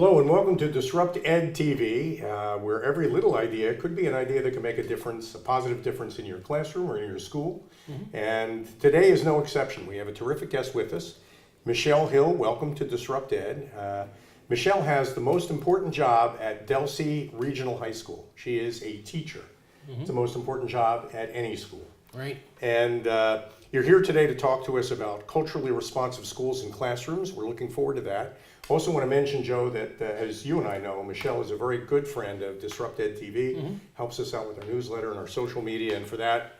Hello and welcome to DisruptED TV, where every little idea could be an idea that can make a difference, a positive difference in your classroom or in your school. And today is no exception. We have a terrific guest with us, Michele Hill. Welcome to DisruptED. Michele has the most important job at Delsea Regional High School. She is a teacher. It's the most important job at any school. Right. And you're here today to talk to us about culturally responsive schools and classrooms. We're looking forward to that. Also want to mention, Joe, that as you and I know, Michele is a very good friend of DisruptED TV, helps us out with our newsletter and our social media, and for that,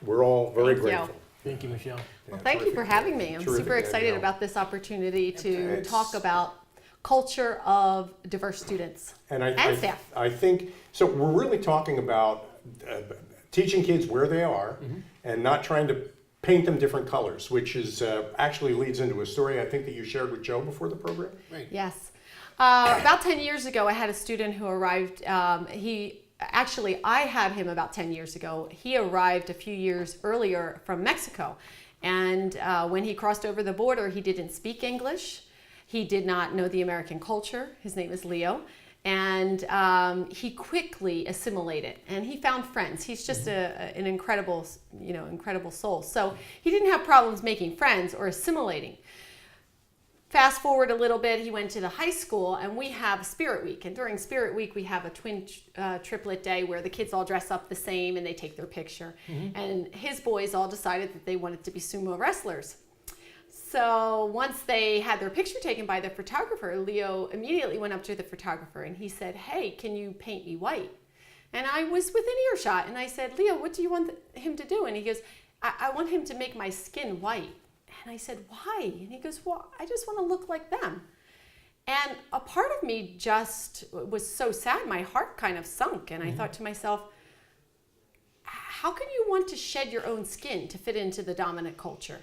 we're all very grateful. Thank you, Michele. Well, thank you for having me. I'm super excited about this opportunity to talk about culture of diverse students and staff. I think, so we're really talking about teaching kids where they are and not trying to paint them different colors, which is actually leads into a story I think that you shared with Joe before the program. Right. Yes. About 10 years ago, I had a student who arrived. I had him about 10 years ago. He arrived a few years earlier from Mexico. And when he crossed over the border, he didn't speak English. He did not know the American culture. His name is Leo. And he quickly assimilated, and he found friends. He's just an incredible soul. So he didn't have problems making friends or assimilating. Fast forward a little bit, he went to the high school, and we have Spirit Week. And during Spirit Week, we have a twin triplet day where the kids all dress up the same and they take their picture. And his boys all decided that they wanted to be sumo wrestlers. So once they had their picture taken by the photographer, Leo immediately went up to the photographer and he said, "Hey, can you paint me white?" And I was within earshot and I said, "Leo, what do you want him to do?" And he goes, I want him to make my skin white." And I said, "Why?" And he goes, "Well, I just want to look like them." And a part of me just was so sad, my heart kind of sunk. And I thought to myself, how can you want to shed your own skin to fit into the dominant culture?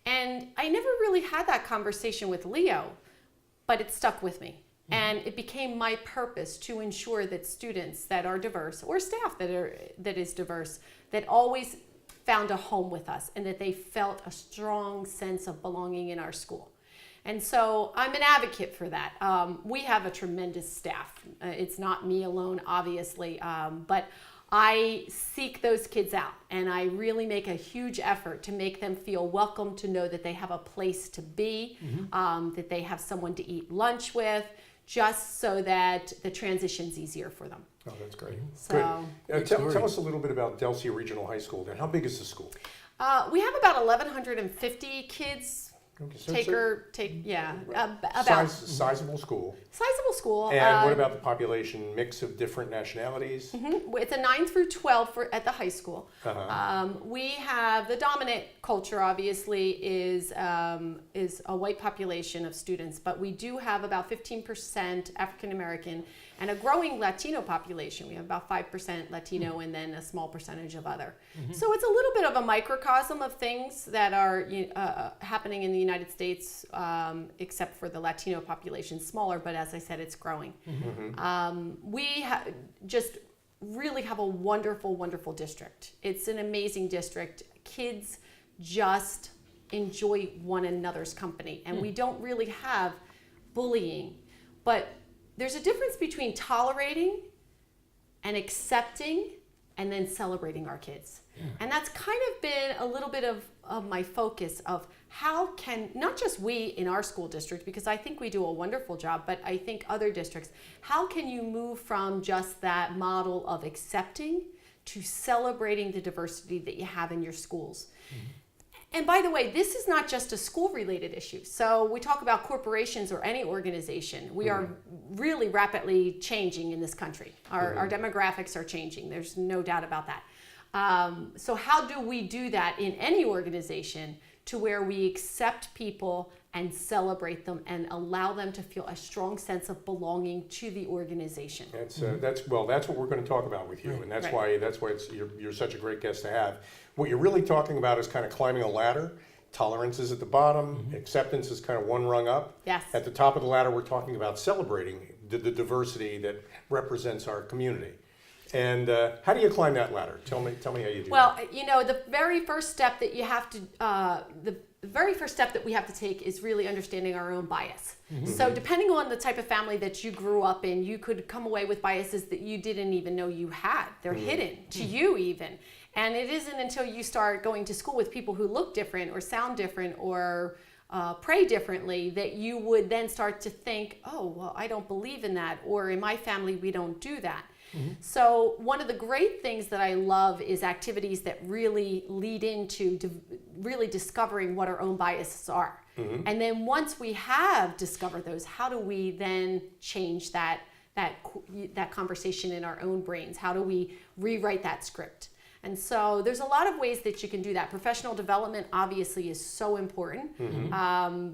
And I never really had that conversation with Leo, but it stuck with me. And it became my purpose to ensure that students that are diverse, or staff that is diverse, that always found a home with us and that they felt a strong sense of belonging in our school. And so I'm an advocate for that. We have a tremendous staff. It's not me alone, obviously, but I seek those kids out, and I really make a huge effort to make them feel welcome, to know that they have a place to be, that they have someone to eat lunch with, just so that the transition's easier for them. Oh, that's great. So, good. Tell us a little bit about Delsea Regional High School. Then, how big is the school? We have about 1,150 kids. About sizable school. Sizable school. And what about the population mix of different nationalities? It's a 9 through 12 at the high school. We have the dominant culture, obviously, is a white population of students, but we do have about 15% African American and a growing Latino population. We have about 5% Latino and then a small percentage of other. So it's a little bit of a microcosm of things that are happening in the United States, except for the Latino population, smaller, but as I said, it's growing. We just really have a wonderful, wonderful district. It's an amazing district. Kids just enjoy one another's company, and we don't really have bullying, but there's a difference between tolerating and accepting and then celebrating our kids. And that's kind of been a little bit of my focus of how can, not just we in our school district, because I think we do a wonderful job, but I think other districts, how can you move from just that model of accepting to celebrating the diversity that you have in your schools? And by the way, this is not just a school-related issue. So we talk about corporations or any organization. We are really rapidly changing in this country. Our demographics are changing. There's no doubt about that. So how do we do that in any organization to where we accept people and celebrate them and allow them to feel a strong sense of belonging to the organization? That's what we're going to talk about with you, and that's why you're such a great guest to have. What you're really talking about is kind of climbing a ladder. Tolerance is at the bottom, acceptance is kind of one rung up. Yes. At the top of the ladder, we're talking about celebrating the diversity that represents our community. And how do you climb that ladder? Tell me how you do that. Well, the very first step that you have to, the very first step that we have to take is really understanding our own bias. So depending on the type of family that you grew up in, you could come away with biases that you didn't even know you had. They're hidden to you even. And it isn't until you start going to school with people who look different or sound different or pray differently that you would then start to think, oh, well, I don't believe in that, or in my family we don't do that. So one of the great things that I love is activities that really lead into really discovering what our own biases are. And then once we have discovered those, how do we then change that conversation in our own brains? How do we rewrite that script? And so there's a lot of ways that you can do that. Professional development obviously is so important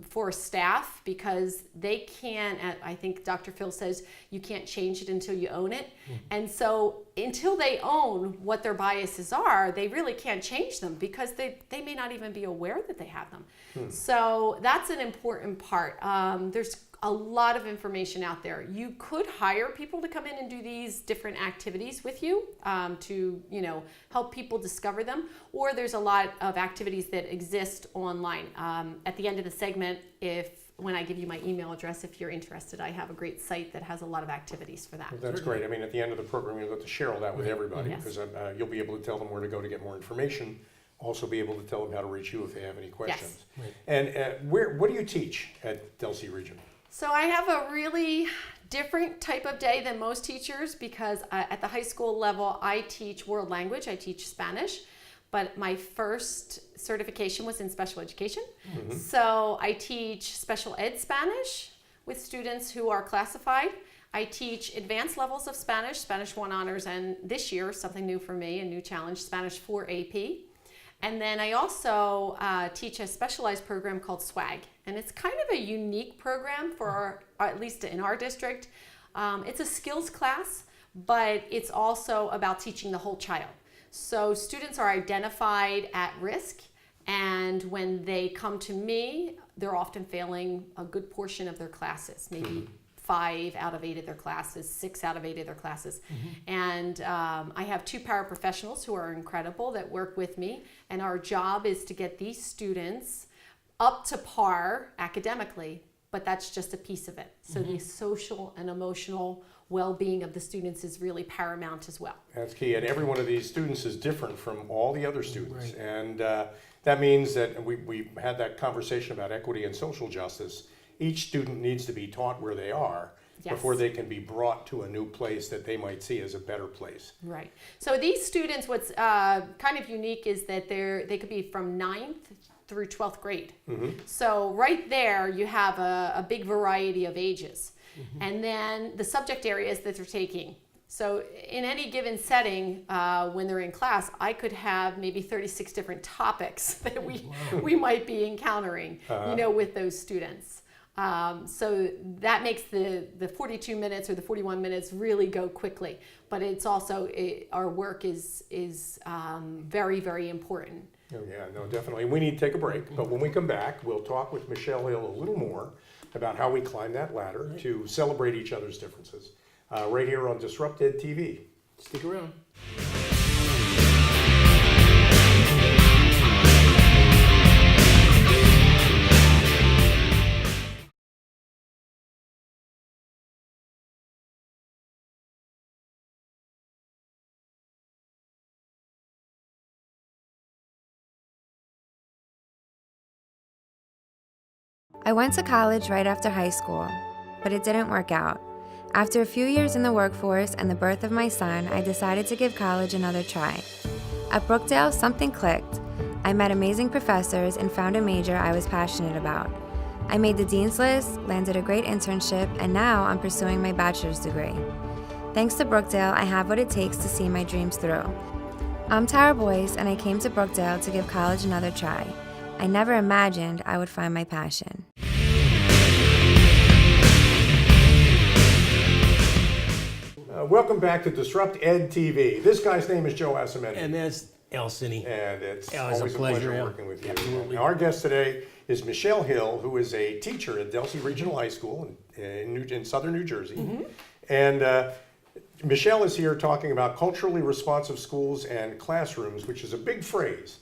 for staff because they can't, I think Dr. Phil says, you can't change it until you own it. And so until they own what their biases are, they really can't change them because they may not even be aware that they have them. So that's an important part. There's a lot of information out there. You could hire people to come in and do these different activities with you to, help people discover them. Or there's a lot of activities that exist online. At the end of the segment, when I give you my email address, if you're interested, I have a great site that has a lot of activities for that. Well, that's great. I mean, at the end of the program, you'll have to share all that with everybody because you'll be able to tell them where to go to get more information. Also be able to tell them how to reach you if they have any questions. Right. And what do you teach at Delsey Regional? So I have a really different type of day than most teachers because at the high school level, I teach world language, I teach Spanish, but my first certification was in special education. So I teach special ed Spanish with students who are classified. I teach advanced levels of Spanish, Spanish 1 honors, and this year, something new for me, a new challenge, Spanish 4 AP. And then I also teach a specialized program called SWAG. And it's kind of a unique program for at least in our district. It's a skills class, but it's also about teaching the whole child. So students are identified at risk. And when they come to me, they're often failing a good portion of their classes, maybe 5 out of 8 of their classes, 6 out of 8 of their classes. And I have 2 paraprofessionals who are incredible that work with me. And our job is to get these students up to par academically, but that's just a piece of it. So the social and emotional well-being of the students is really paramount as well. That's key. And every one of these students is different from all the other students. Right. And that means that we had that conversation about equity and social justice. Each student needs to be taught where they are before they can be brought to a new place that they might see as a better place. Right. So these students, what's kind of unique is that they could be from 9th through 12th grade. So right there you have a big variety of ages. And then the subject areas that they're taking. So in any given setting, when they're in class, I could have maybe 36 different topics that we might be encountering, with those students. So that makes the 42 minutes or the 41 minutes really go quickly. But it's also, our work is very, very important. Oh yeah, no, definitely. We need to take a break, but when we come back, we'll talk with Michele Hill a little more about how we climb that ladder to celebrate each other's differences. Right here on DisruptED TV. Stick around. I went to college right after high school, but it didn't work out. After a few years in the workforce and the birth of my son, I decided to give college another try. At Brookdale, something clicked. I met amazing professors and found a major I was passionate about. I made the dean's list, landed a great internship, and now I'm pursuing my bachelor's degree. Thanks to Brookdale, I have what it takes to see my dreams through. I'm Tara Boyce, and I came to Brookdale to give college another try. I never imagined I would find my passion. Welcome back to DisruptED TV. This guy's name is Joe Asamendi. And that's Al Cini. And it's always always a pleasure working with you. Absolutely. Now, our guest today is Michele Hill, who is a teacher at Delsey Regional High School in southern New Jersey. And Michele is here talking about culturally responsive schools and classrooms, which is a big phrase.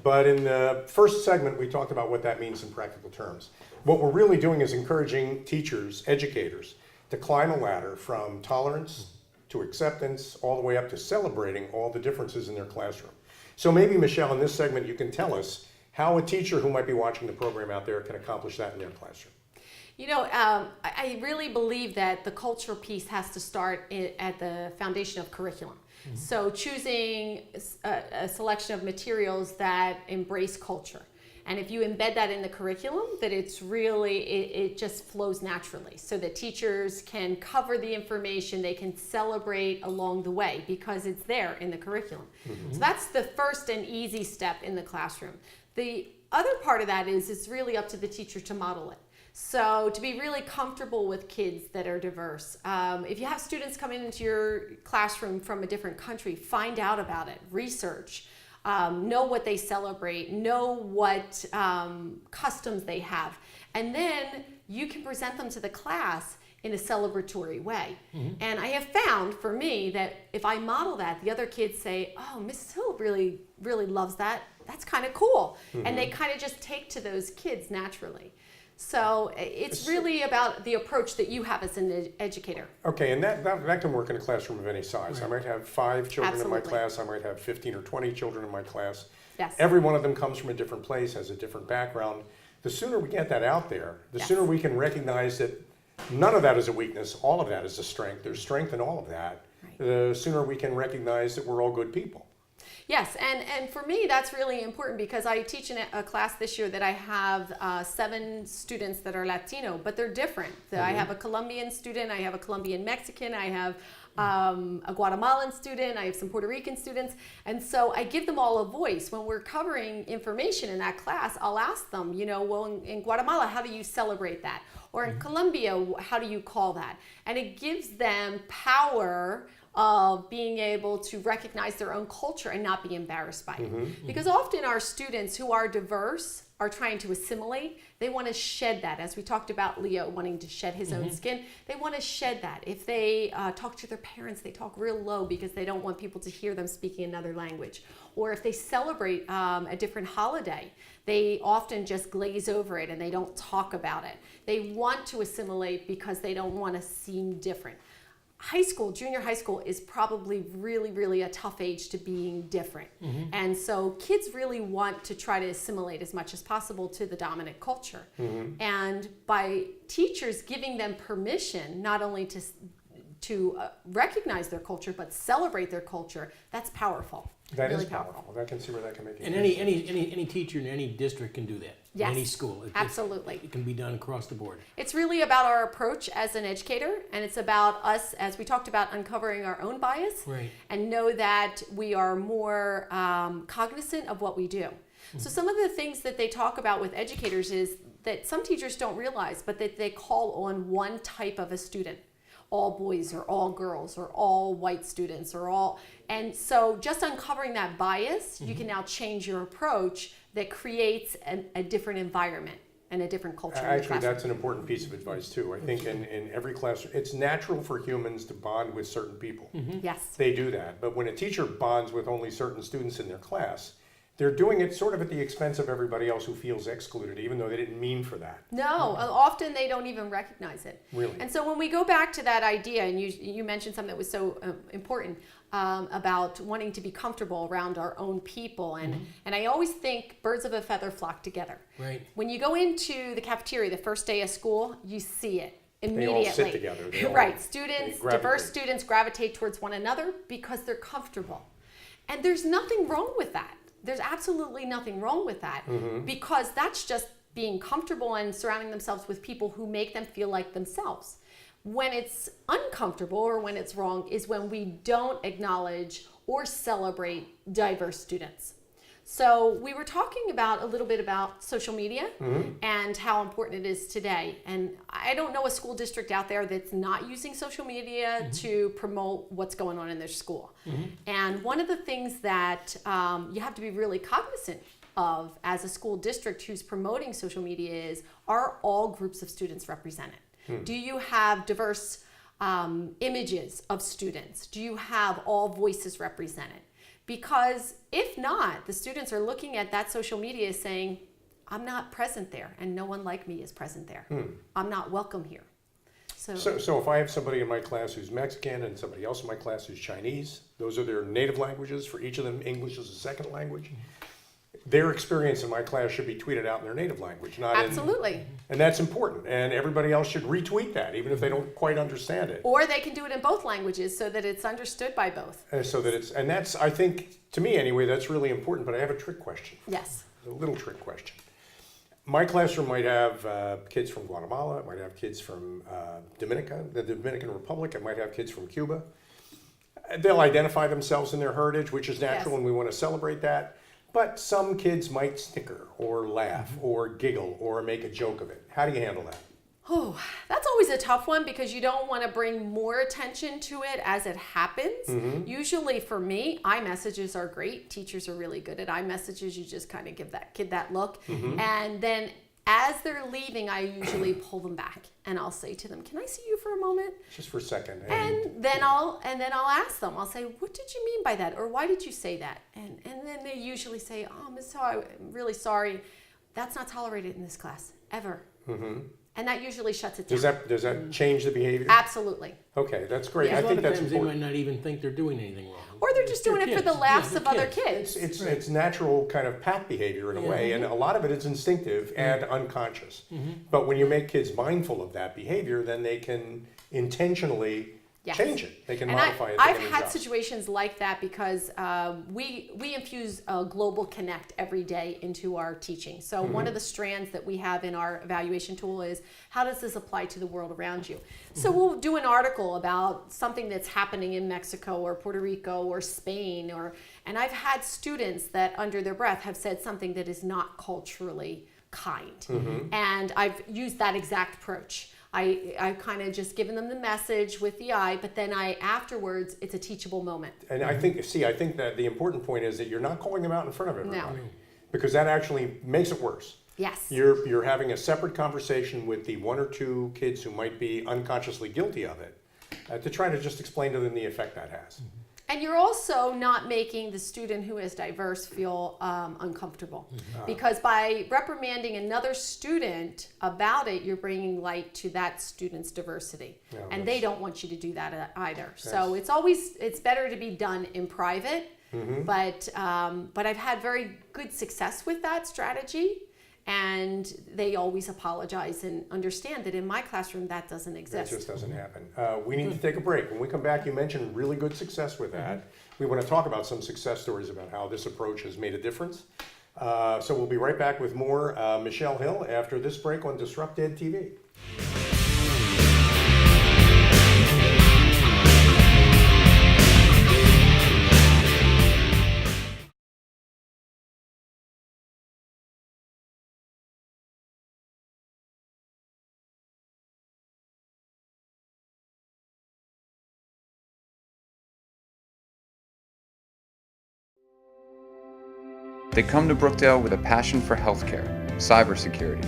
But in the first segment, we talked about what that means in practical terms. What we're really doing is encouraging teachers, educators, to climb a ladder from tolerance to acceptance, all the way up to celebrating all the differences in their classroom. So maybe, Michele, in this segment, you can tell us how a teacher who might be watching the program out there can accomplish that in their classroom. You know, I really believe that the culture piece has to start at the foundation of curriculum. So choosing a selection of materials that embrace culture. And if you embed that in the curriculum, that it's really, it just flows naturally. So that teachers can cover the information, they can celebrate along the way because it's there in the curriculum. So that's the first and easy step in the classroom. The other part of that is it's really up to the teacher to model it. So to be really comfortable with kids that are diverse. If you have students coming into your classroom from a different country, find out about it, research, know what they celebrate, know what customs they have. And then you can present them to the class in a celebratory way. And I have found for me that if I model that, the other kids say, oh, Mrs. Hill really, really loves that. That's kind of cool. And they kind of just take to those kids naturally. So it's really about the approach that you have as an educator. Okay, and that can work in a classroom of any size. Right. I might have 5 children in my Absolutely. class, I might have 15 or 20 children in my class. Yes. Every one of them comes from a different place, has a different background. The sooner we get that out there, the Yes. sooner we can recognize that none of that is a weakness, all of that is a strength. There's strength in all of that. Right. The sooner we can recognize that we're all good people. Yes, and for me that's really important because I teach in a class this year that I have 7 students that are Latino, but they're different. I have a Colombian student, I have a Colombian Mexican, I have a Guatemalan student, I have some Puerto Rican students, and so I give them all a voice. When we're covering information in that class, I'll ask them, you know, well, in Guatemala, how do you celebrate that? Or in Colombia, how do you call that? And it gives them power of being able to recognize their own culture and not be embarrassed by it. Because often our students who are diverse are trying to assimilate. They want to shed that. As we talked about Leo wanting to shed his own skin, they want to shed that. If they talk to their parents, they talk real low because they don't want people to hear them speaking another language. Or if they celebrate a different holiday, they often just glaze over it and they don't talk about it. They want to assimilate because they don't want to seem different. High school, junior high school is probably really, really a tough age to being different. And so kids really want to try to assimilate as much as possible to the dominant culture. And by teachers giving them permission not only to recognize their culture, but celebrate their culture, that's powerful. That really is powerful. I can see where that can make a And difference. any teacher in any district can do that. Yes, In any school. absolutely. It can be done across the board. It's really about our approach as an educator, and it's about us, as we talked about, uncovering our own bias Right. and know that we are more cognizant of what we do. So some of the things that they talk about with educators is that some teachers don't realize, but that they call on one type of a student. All boys or all girls or all white students or all, and so just uncovering that bias, you can now change your approach that creates a different environment and a different culture in the Actually, classroom. that's an important piece of advice too. I think in every classroom, it's natural for humans to bond with certain people. Yes. They do that. But when a teacher bonds with only certain students in their class, they're doing it sort of at the expense of everybody else who feels excluded, even though they didn't mean for that. No, often they don't even recognize it. Really? And so when we go back to that idea, and you mentioned something that was so important about wanting to be comfortable around our own people, and I always think birds of a feather flock together. Right. When you go into the cafeteria the first day of school, you see it immediately. They all sit together. They all- Right. they Students, gravitate. diverse students gravitate towards one another because they're comfortable. And there's nothing wrong with that. There's absolutely nothing wrong with that because that's just being comfortable and surrounding themselves with people who make them feel like themselves. When it's uncomfortable or when it's wrong is when we don't acknowledge or celebrate diverse students. So we were talking a little bit about social media and how important it is today. And I don't know a school district out there that's not using social media to promote what's going on in their school. And one of the things that you have to be really cognizant of as a school district who's promoting social media is, are all groups of students represented? Do you have diverse images of students? Do you have all voices represented? Because if not, the students are looking at that social media saying, I'm not present there, and no one like me is present there. I'm not welcome here. So if I have somebody in my class who's Mexican and somebody else in my class who's Chinese, those are their native languages. For each of them, English is a second language. Their experience in my class should be tweeted out in their native language, not Absolutely. and that's important. And everybody else should retweet that, even if they don't quite understand it. Or they can do it in both languages so that it's understood by both. And that's, I think, to me anyway, that's really important. But I have a trick question. Yes. A little trick question. My classroom might have kids from Guatemala. It might have kids from the Dominican Republic. It might have kids from Cuba. They'll identify themselves in their heritage, which is natural, Yes. and we want to celebrate that. But some kids might snicker or laugh or giggle or make a joke of it. How do you handle that? Oh, that's always a tough one because you don't want to bring more attention to it as it happens. Usually for me, iMessages are great. Teachers are really good at iMessages. You just kind of give that kid that look. And then as they're leaving, I usually pull them back and I'll say to them, "Can I see you for a moment?" Just for a second. And then I'll ask them. I'll say, "What did you mean by that?" Or "Why did you say that?" And then they usually say, "Oh, Miss Ho, I'm really sorry. That's not tolerated in this class ever." And that usually shuts it down. Does that change the behavior? Absolutely. Okay, that's great. Yeah. I A lot think of that's times they might important. not even think they're doing anything wrong. Or they're just doing it for the kids. laughs Yeah, of they're other kids. kids. It's natural kind of pack behavior in a way, and a lot of it is instinctive and unconscious. But when you make kids mindful of that behavior, then they can intentionally Yes. change it. They can And modify it. I've had situations like that because we infuse a global connect every day into our teaching. So one of the strands that we have in our evaluation tool is how does this apply to the world around you? So we'll do an article about something that's happening in Mexico or Puerto Rico or Spain, and I've had students that under their breath have said something that is not culturally kind. And I've used that exact approach. I kind of just given them the message with the eye, but then afterwards, it's a teachable moment. And I think that the important point is that you're not calling them out in front of everybody. No. Because that actually makes it worse. Yes. You're having a separate conversation with the one or two kids who might be unconsciously guilty of it to try to just explain to them the effect that has. And you're also not making the student who is diverse feel uncomfortable. Because by reprimanding another student about it, you're bringing light to that student's diversity. Yeah, And they don't want you to do that either. So it's better to be done in private. But I've had very good success with that strategy. And they always apologize and understand that in my classroom that doesn't That exist. just doesn't happen. We need to take a break. When we come back, you mentioned really good success with that. We want to talk about some success stories about how this approach has made a difference. So we'll be right back with more Michele Hill after this break on DisruptED TV. They come to Brookdale with a passion for healthcare, cybersecurity,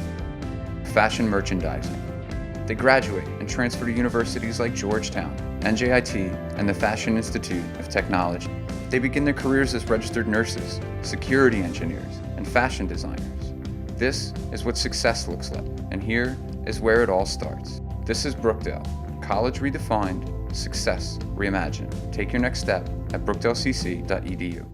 fashion merchandising. They graduate and transfer to universities like Georgetown, NJIT, and the Fashion Institute of Technology. They begin their careers as registered nurses, security engineers, and fashion designers. This is what success looks like, and here is where it all starts. This is Brookdale, college redefined, success reimagined. Take your next step at brookdalecc.edu.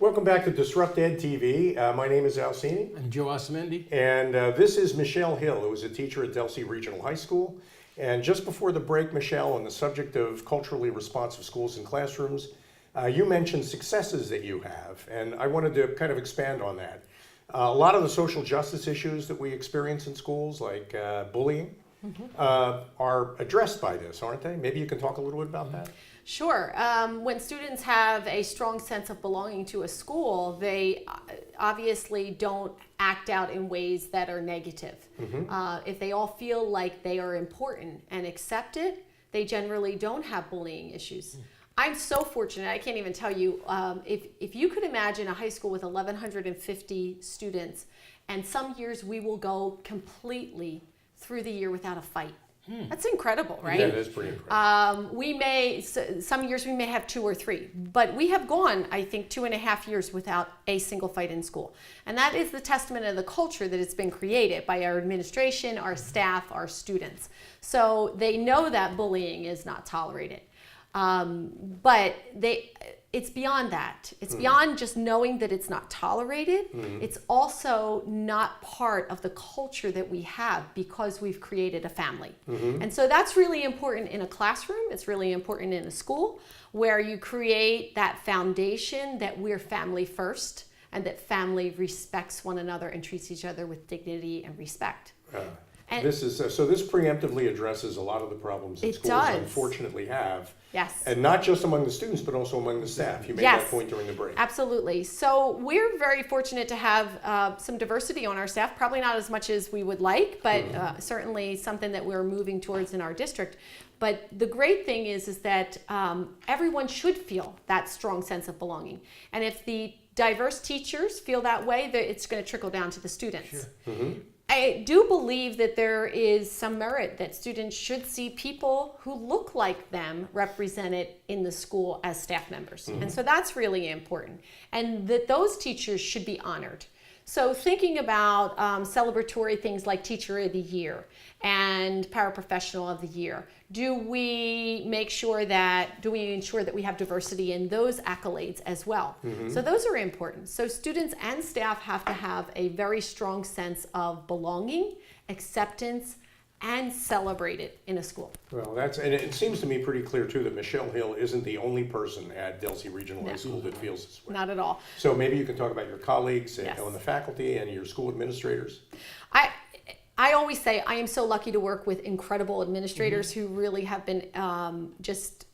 Welcome back to DisruptED TV. My name is Alcini. I'm Joe Osamendi. And this is Michele Hill, who is a teacher at Delsea Regional High School. And just before the break, Michele, on the subject of culturally responsive schools and classrooms, you mentioned successes that you have, and I wanted to kind of expand on that. A lot of the social justice issues that we experience in schools, like bullying, are addressed by this, aren't they? Maybe you can talk a little bit about that. Sure. When students have a strong sense of belonging to a school, they obviously don't act out in ways that are negative. If they all feel like they are important and accepted, they generally don't have bullying issues. I'm so fortunate, I can't even tell you, if you could imagine a high school with 1,150 students, and some years we will go completely through the year without a fight. That's incredible, right? Yeah, it is pretty incredible. Some years we may have 2 or 3, but we have gone, I think, 2.5 years without a single fight in school. And that is the testament of the culture that it's been created by our administration, our staff, our students. So they know that bullying is not tolerated. But it's beyond that. It's beyond just knowing that it's not tolerated. It's also not part of the culture that we have because we've created a family. And so that's really important in a classroom. It's really important in a school where you create that foundation that we're family first and that family respects one another and treats each other with dignity and respect. And this preemptively addresses a lot of the problems that It schools does. unfortunately have. Yes. And not just among the students, but also among the staff. You made Yes. that point during the break. Absolutely. So we're very fortunate to have some diversity on our staff, probably not as much as we would like, but certainly something that we're moving towards in our district. But the great thing is that everyone should feel that strong sense of belonging. And if the diverse teachers feel that way, it's going to trickle down to the students. I do believe that there is some merit that students should see people who look like them represented in the school as staff members. And so that's really important. And that those teachers should be honored. So thinking about celebratory things like Teacher of the Year and Paraprofessional of the Year, do we ensure that we have diversity in those accolades as well? So those are important. So students and staff have to have a very strong sense of belonging, acceptance, and celebrate it in a school. Well, and it seems to me pretty clear too that Michele Hill isn't the only person at Delsea Regional High School that feels this way. Not at all. So maybe you can talk about your colleagues Yes. on the faculty and your school administrators. I always say I am so lucky to work with incredible administrators who really have been just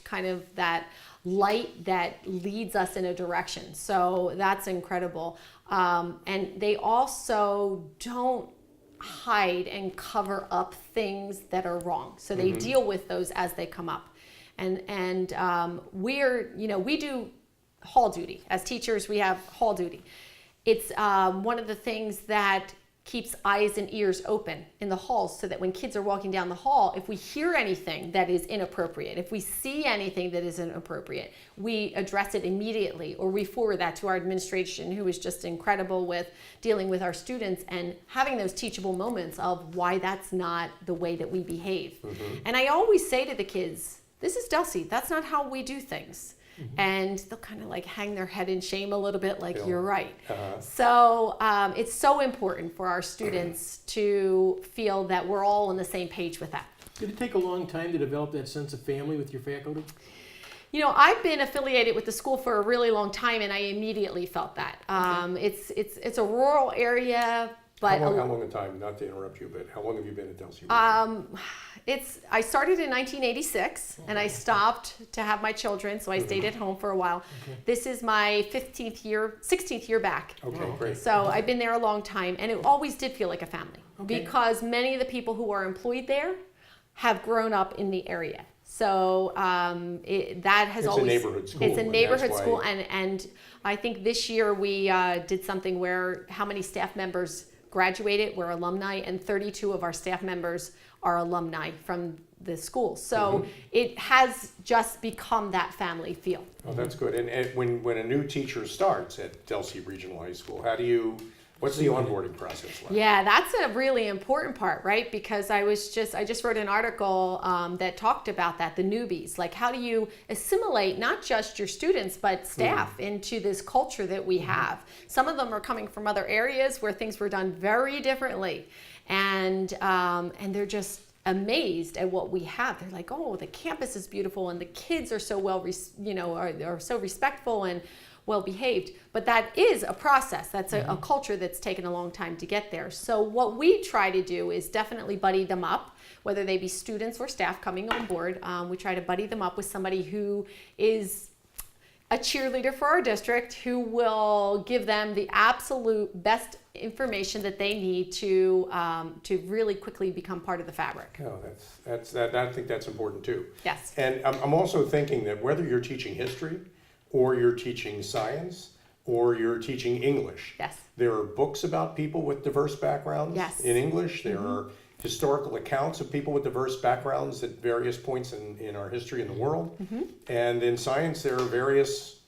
kind of that light that leads us in a direction. So that's incredible. And they also don't hide and cover up things that are wrong. So they deal with those as they come up. And we do hall duty. As teachers, we have hall duty. It's one of the things that keeps eyes and ears open in the halls so that when kids are walking down the hall, if we hear anything that is inappropriate, if we see anything that is inappropriate, we address it immediately, or we forward that to our administration, who is just incredible with dealing with our students and having those teachable moments of why that's not the way that we behave. And I always say to the kids, this is Delsea, that's not how we do things. And they'll kind of like hang their head in shame a little bit, like, you're right. So it's so important for our students to feel that we're all on the same page with that. Did it take a long time to develop that sense of family with your faculty? I've been affiliated with the school for a really long time, and I immediately felt that. It's a rural area, but How long a time, not to interrupt you, but how long have you been at Delsea? I started in 1986, and I stopped to have my children, so I stayed at home for a while. This is my 16th year back. Okay, great. So I've been there a long time, and it always did feel like a family because many of the people who are employed there have grown up in the area. So that has It's always... a neighborhood school. It's a and neighborhood that's school, why- and I think this year we did something where how many staff members graduated were alumni, and 32 of our staff members are alumni from the school. So it has just become that family feel. Oh, that's good. And when a new teacher starts at Delsea Regional High School, what's the onboarding process like? Yeah, that's a really important part, right? Because I just wrote an article that talked about that, the newbies. Like, how do you assimilate not just your students, but staff into this culture that we have? Some of them are coming from other areas where things were done very differently. And they're just amazed at what we have. They're like, oh, the campus is beautiful, and the kids are so are so respectful and well behaved. But that is a process. That's a culture that's taken a long time to get there. So what we try to do is definitely buddy them up, whether they be students or staff coming on board. We try to buddy them up with somebody who is a cheerleader for our district, who will give them the absolute best information that they need to really quickly become part of the fabric. Oh, I think that's important too. Yes. And I'm also thinking that whether you're teaching history, or you're teaching science, or you're teaching English, Yes. there are books about people with diverse backgrounds Yes. in English. There are historical accounts of people with diverse backgrounds at various points in our history in the world. And in science, there are various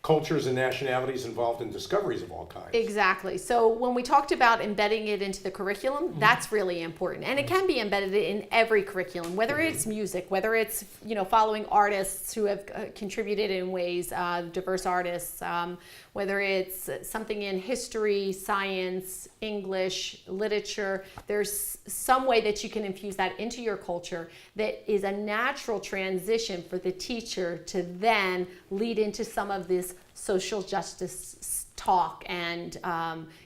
cultures and nationalities involved in discoveries of all kinds. Exactly. So when we talked about embedding it into the curriculum, that's really important. And it can be embedded in every curriculum, whether it's music, whether it's, following artists who have contributed in ways, diverse artists, whether it's something in history, science, English, literature. There's some way that you can infuse that into your culture that is a natural transition for the teacher to then lead into some of this social justice talk and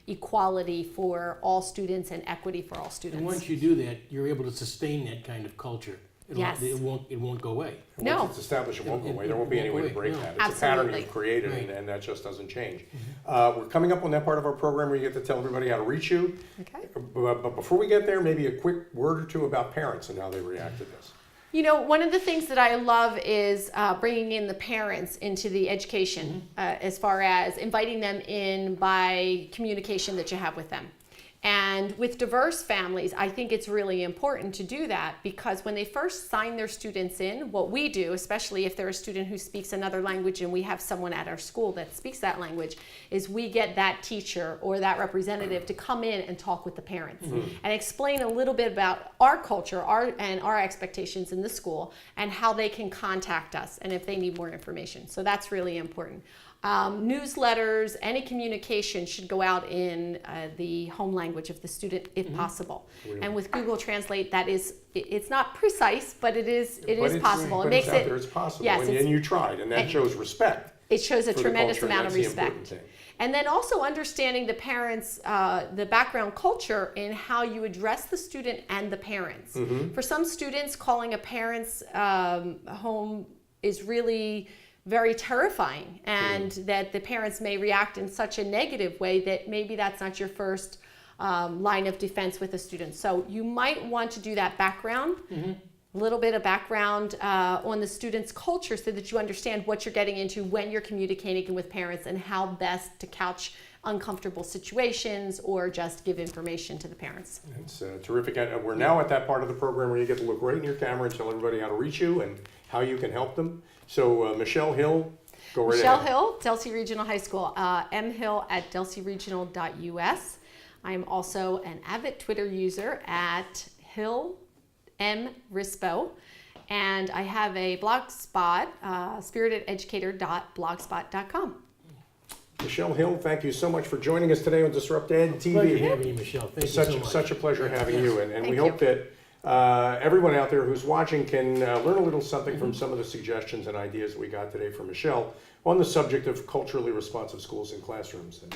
equality for all students and equity for all students. And once you do that, you're able to sustain that kind of culture. Yes. It won't go away. No. Once it's established, it won't go away. There won't be any way to break that. It's Absolutely. a pattern you've created, Right. and that just doesn't change. We're coming up on that part of our program where you get to tell everybody how to reach you. Okay. But before we get there, maybe a quick word or two about parents and how they react to this. One of the things that I love is bringing in the parents into the education as far as inviting them in by communication that you have with them. And with diverse families, I think it's really important to do that because when they first sign their students in, what we do, especially if they're a student who speaks another language and we have someone at our school that speaks that language, is we get that teacher or that representative to come in and talk with the parents and explain a little bit about our culture and our expectations in the school and how they can contact us and if they need more information. So that's really important. Newsletters, any communication should go out in the home language of the student if possible. And with Google Translate, it's not precise, but it is possible. But it makes it's out there, it's possible. Yes, and you tried, and that shows respect. It shows a for the tremendous culture, amount of and that's the important respect. thing. And then also understanding the parents, the background culture in how you address the student and the parents. For some students, calling a parent's home is really very terrifying, and that the parents may react in such a negative way that maybe that's not your first line of defense with a student. So you might want to do that background, a little bit of background on the student's culture so that you understand what you're getting into when you're communicating with parents and how best to couch uncomfortable situations or just give information to the parents. It's terrific. We're now at that part of the program where you get to look right in your camera and tell everybody how to reach you and how you can help them. So Michele Hill, go right Michele ahead. Hill, Delsea Regional High School, mhill@delseyregional.us. I am also an avid Twitter user at HillMRispo, and I have a blogspot, spiritededucator.blogspot.com. Michele Hill, thank you so much for joining us today on DisruptED TV. Pleasure having you, Michele. Thank you so much. Such a pleasure having you, and Thank we you. hope that everyone out there who's watching can learn a little something from some of the suggestions and ideas that we got today from Michele on the subject of culturally responsive schools and classrooms. And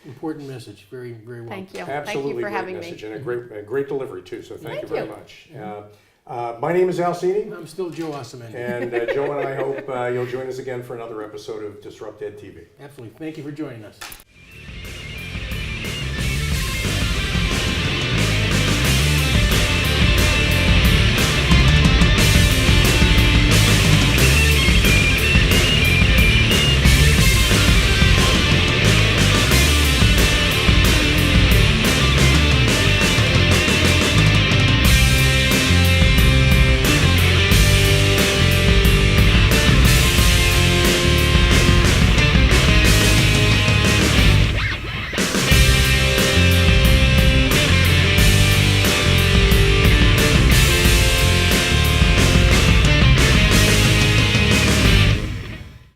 Important message. Very, very well. Thank you. absolutely Thank you for great having message me. and a great delivery too. So thank you very you. much. My name is Alcini, I'm still Joe Ossaman. and Joe and I hope you'll join us again for another episode of DisruptED TV. Absolutely. Thank you for joining us.